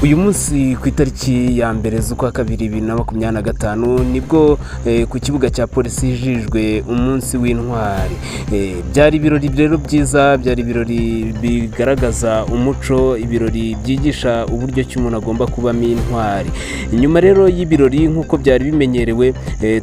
uyu munsi ku itariki ya mbere z'ukwa kabiri 2025 nibwo ku kibuga cya polisi hijijwe umunsi w'intwari. Byari ibirori rero byiza, byari ibirori bigaragaza umuco, ibirori byigisha uburyo ki umuntu agomba kubamo intwari. Inyuma rero y'ibirori nk'uko byari bimenyerewe,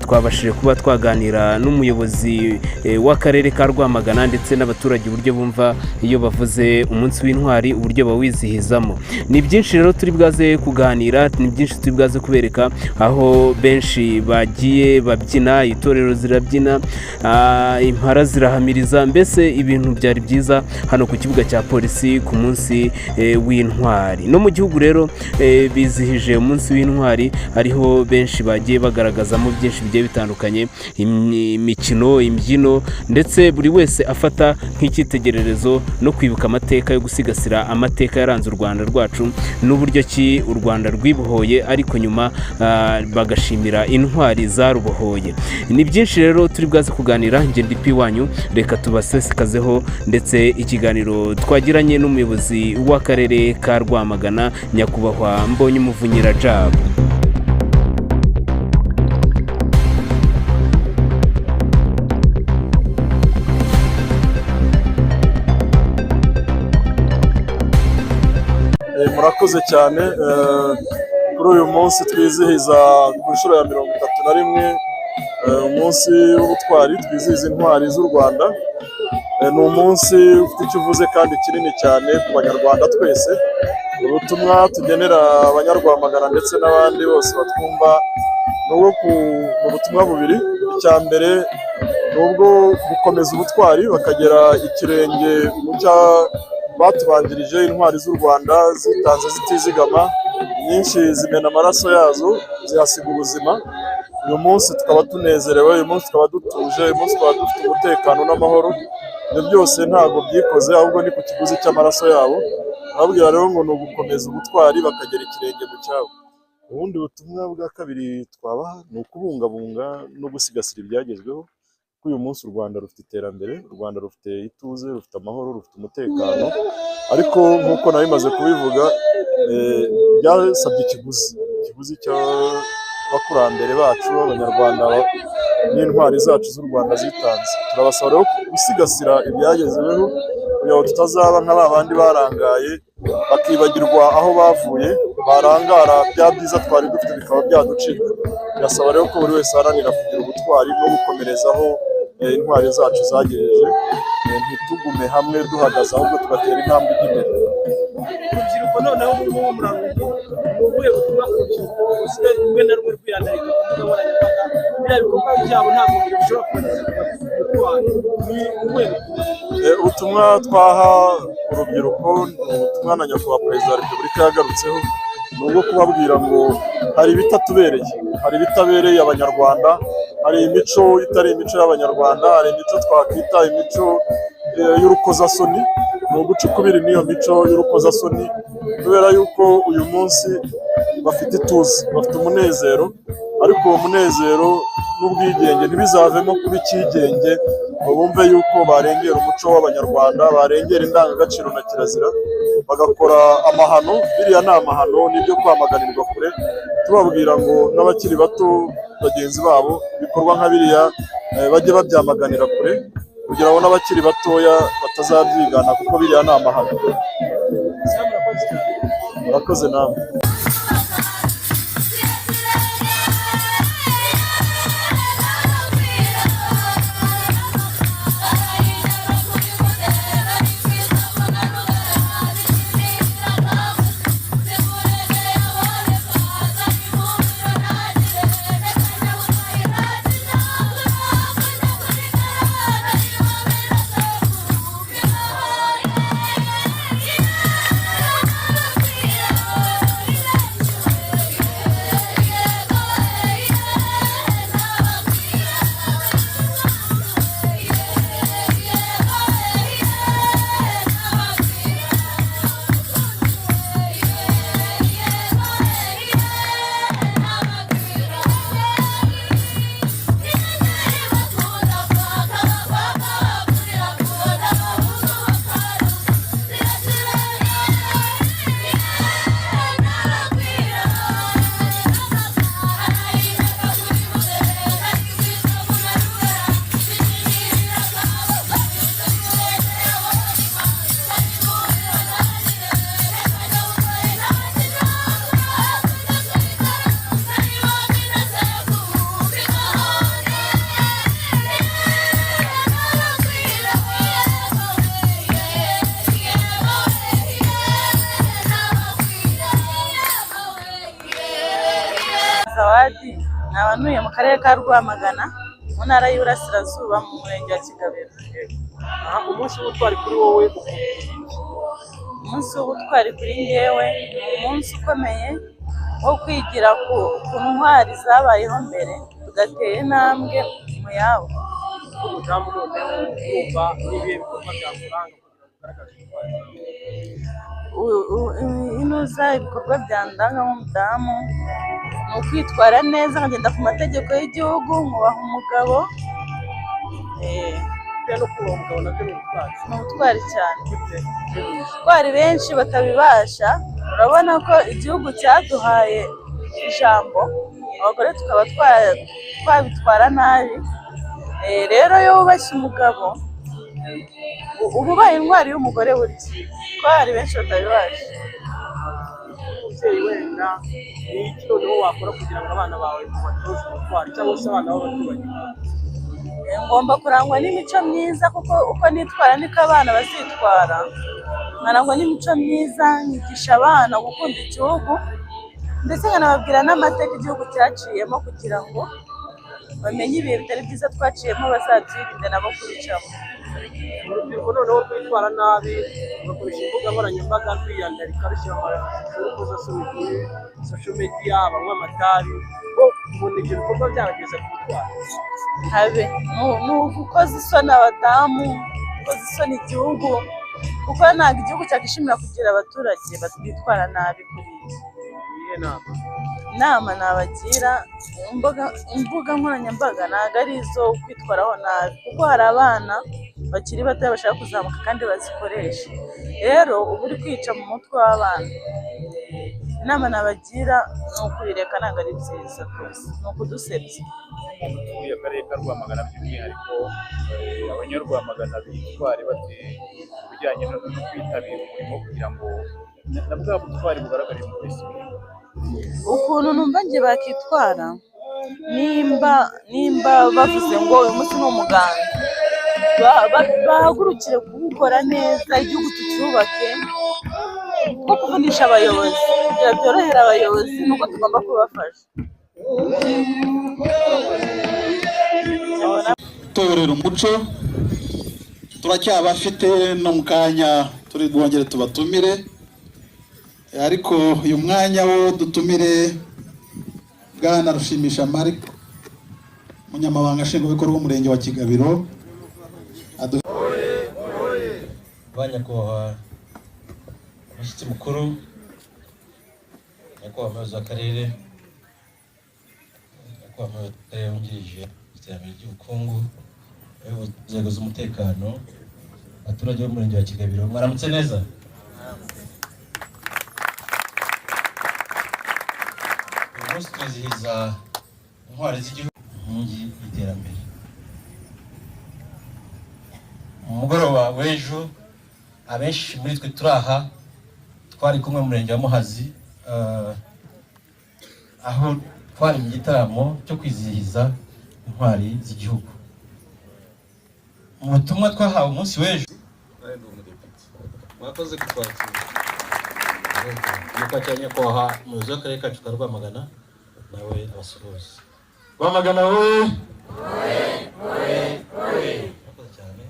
twabashije kuba twaganira n'umuyobozi w'akarere ka Rwamagana ndetse n'abaturage uburyo bumva iyo bavuze umunsi w'intwari, uburyo bawizihizamo. Ni byinshi rero turi bwaze kuganira, ni byinshi turi bwaze kubereka, aho benshi bagiye babyina, itorero zirabyina, impara zirahamiriza, mbese ibintu byari byiza hano ku kibuga cya polisi ku munsi w'intwari. No mu gihugu rero bizihije umunsi w'intwari, ariho benshi bagiye bagaragazamo byinshi bigiye bitandukanye, imikino, imbyino, ndetse buri wese afata nk'icyitegererezo no kwibuka amateka yo gusigasira amateka yaranze u Rwanda rwacu n'uburyo ki u Rwanda rwibohoye, ariko nyuma bagashimira intwari zarubohoye. Ni byinshi rero turi bwaze kuganira, njye ndi P wanyu, reka tubasesekazeho, ndetse ikiganiro twagiranye n'umuyobozi w'akarere ka Rwamagana, nyakubahwa Mbonyumuvunyi Rajab. Murakoze cyane. Kuri uyu munsi twizihiza ku nshuro ya 31 umunsi w'ubutwari, twizihiza intwari z'u Rwanda. Ni umunsi ufite icyo uvuze kandi kinini cyane ku banyarwanda twese. Ubutumwa tugenera abanyarwamagana ndetse n'abandi bose batwumva ni ubwo mu butumwa bubiri. Icya mbere ni ubwo gukomeza ubutwari, bakagera ikirenge mu cya batubanjirije. Intwari z'u Rwanda zitanze zitizigama, nyinshi zimena amaraso yazo zihasiga ubuzima. Uyu munsi tukaba tunezerewe, uyu munsi tukaba dutuje, uyu munsi tukaba dufite umutekano n'amahoro. Ibyo byose ntabwo byikoze, ahubwo ni ku kiguzi cy'amaraso yabo. Babwira rero ngo ni ugukomeza ubutwari, bakagera ikirenge mu cyabo. Ubundi butumwa bwa kabiri twabaha ni ukubungabunga no gusigasira ibyagezweho. Uyu munsi u Rwanda rufite iterambere, u Rwanda rufite ituze, rufite amahoro, rufite umutekano, ariko nk'uko nabimaze kubivuga, byasabye ikiguzi cy'abakurambere bacu, abanyarwanda n'intwari zacu z'u Rwanda zitanze. Turabasaba rero gusigasira ibyagezweho kugira ngo tutazaba nka ba bandi barangaye bakibagirwa aho bavuye, barangara bya byiza twari dufite bikaba byaducika. Birasaba rero ko buri wese aharanira kugira ubutwari no gukomerezaho intwari zacu zagejeje, ntitugume hamwe duhagaze, ahubwo tugatera intambwe imbere. Urubyiruko noneho ubu murango ubuye butumwa ku rubyiruko usigaye rimwe na rumwe rwiyandarika kuvuga abanyarwanda biriya bikorwa byabo ntabwo bishobora kuboneka. Ubutumwa twaha urubyiruko ni ubutumwa na nyakubahwa Perezida wa Repubulika yagarutseho, ni ubwo kubabwira ngo hari ibitatubereye, hari ibitabereye abanyarwanda, hari imico itari imico y'abanyarwanda, hari imico twakwita imico y'urukozasoni. Ni uguca ukubiri n'iyo mico y'urukozasoni, kubera yuko uyu munsi bafite ituze, bafite umunezero, ariko uwo munezero n'ubwigenge ntibizavemo kuba icyigenge, ngo bumve yuko barengera umuco w'abanyarwanda, barengera indangagaciro na kirazira, bagakora amahano. Biriya ni amahano, n'ibyo kwamaganirwa kure. Tubabwira ngo n'abakiri bato bagenzi babo bikorwa nka biriya bajye babyamaganira kure, kugira ngo n'abakiri batoya batazabyigana, kuko biriya ni amahano. Murakoze namwe. Gadi, nkaba ntuye mu karere ka Rwamagana mu ntara y'Iburasirazuba mu murenge wa Kigabiro. Umunsi w'ubutwari kuri wowe Umunsi w'ubutwari kuri njyewe ni umunsi ukomeye wo kwigira ku ntwari zabayeho mbere tugatera intambwe mu yabo. umudamu noneho wumva n'ibihe bikorwa byakuranga kugira ngo ugaragaze ubutwari? Inuza ibikorwa byandanga nk'umudamu ni ukwitwara neza, nkagenda ku mategeko y'igihugu, nkubaha umugabo. no kuba umugabo nabyo ni ubutwari. Ni ubutwari cyane kuko hari benshi batabibasha. Urabona ko igihugu cyaduhaye ijambo, abagore tukaba twabitwara nabi. Rero iyo wubashye umugabo uba ubaye intwari y'umugore burya, kuko hari benshi batabibasha. Umubyeyi wenda ni iki noneho wakora kugira ngo abana bawe batoze ubutwari cyangwa se abana b'abaturanyi? Ngomba kurangwa n'imico myiza, kuko uko nitwara niko abana bazitwara. Nkarangwa n'imico myiza, nkigisha abana gukunda igihugu, ndetse nkanababwira n'amateka igihugu cyaciyemo kugira ngo bamenye ibihe bitari byiza twaciyemo, bazabyirinde nabo kubicamo. Urubyiruko noneho rwitwara nabi bakoresha imbuga nkoranyambaga rwiyandarika, rushyira urukozasoni kuri social media, banywa amatabi. Ubona ibyo bikorwa byabageza ku butwari? Habe ni ugukoza isoni abadamu, gukoza isoni igihugu, kuko ntabwo igihugu cyakishimira kugira abaturage bitwara nabi kuri iyi. Inama nabagira, imbuga nkoranyambaga ntabwo ari izo kwitwaraho nabi, kuko hari abana bakiri bato bashaka kuzamuka kandi bazikoresha. Rero uba uri kwica mu mutwe w'abana. Inama nabagira ni ukubireka, ntabwo ari byiza rwose, ni ukudusebya. Utuye akarere ka Rwamagana by'umwihariko abanyarwamagana bitware bate ku bijyanye no kwitabira umurimo kugira ngo na bwa butwari bugaragarire muri wese. Ukuntu numva njye bakitwara, nimba bavuze ngo uyu munsi ni umuganda, bahagurukire kuwukora neza, igihugu tucyubake. Nko kuvunisha abayobozi kugira byorohera abayobozi, nuko tugomba kubafasha. Torero umuco turacyabafite no mu kanya turi bwongere tubatumire, ariko uyu mwanya wo dutumire Bwana Rushimisha Mark, umunyamabanga nshingwabikorwa w'umurenge wa Kigabiro. Banyakubahwa umushyitsi mukuru, nyakubahwa umuyobozi w'akarere, nyakubahwa umuyobozi w'akarere wungirije iterambere ry'ubukungu, inzego z'umutekano, abaturage b'umurenge wa Kigabiro, mwaramutse neza. Uyu munsi twizihiza intwari z'igihugu, inkingi y'iterambere. Mu mugoroba w'ejo abenshi muri twe turi aha twari kumwe mu murenge wa Muhazi, aho twari mu gitaramo cyo kwizihiza intwari z'igihugu. Mu butumwa twahawe umunsi w'ejo, mwakoze kutwakira. Nyakubahwa nyakubahwa umuyobozi w'akarere kacu ka Rwamagana nawe abasuhuza. Rwamagana wowe! Mwakoze cyane.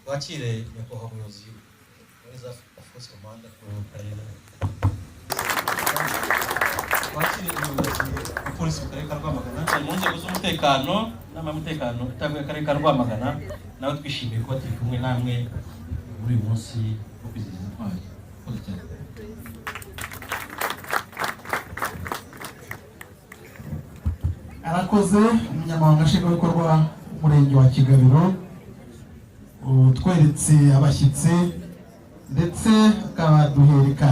Wakire nyakubahwa umuyobozi wa Force Command ku karere. Wakire umuyobozi wa polisi mu karere ka Rwamagana, mu nzego z'umutekano n'umutekano itavuye akarere ka Rwamagana, nawe twishimiye kuba turi kumwe namwe muri uyu munsi wo kwizihiza intwari. Mwakoze cyane. Arakoze umunyamabanga nshingwabikorwa w'umurenge wa Kigabiro, utweretse abashyitsi ndetse akabaduhereka.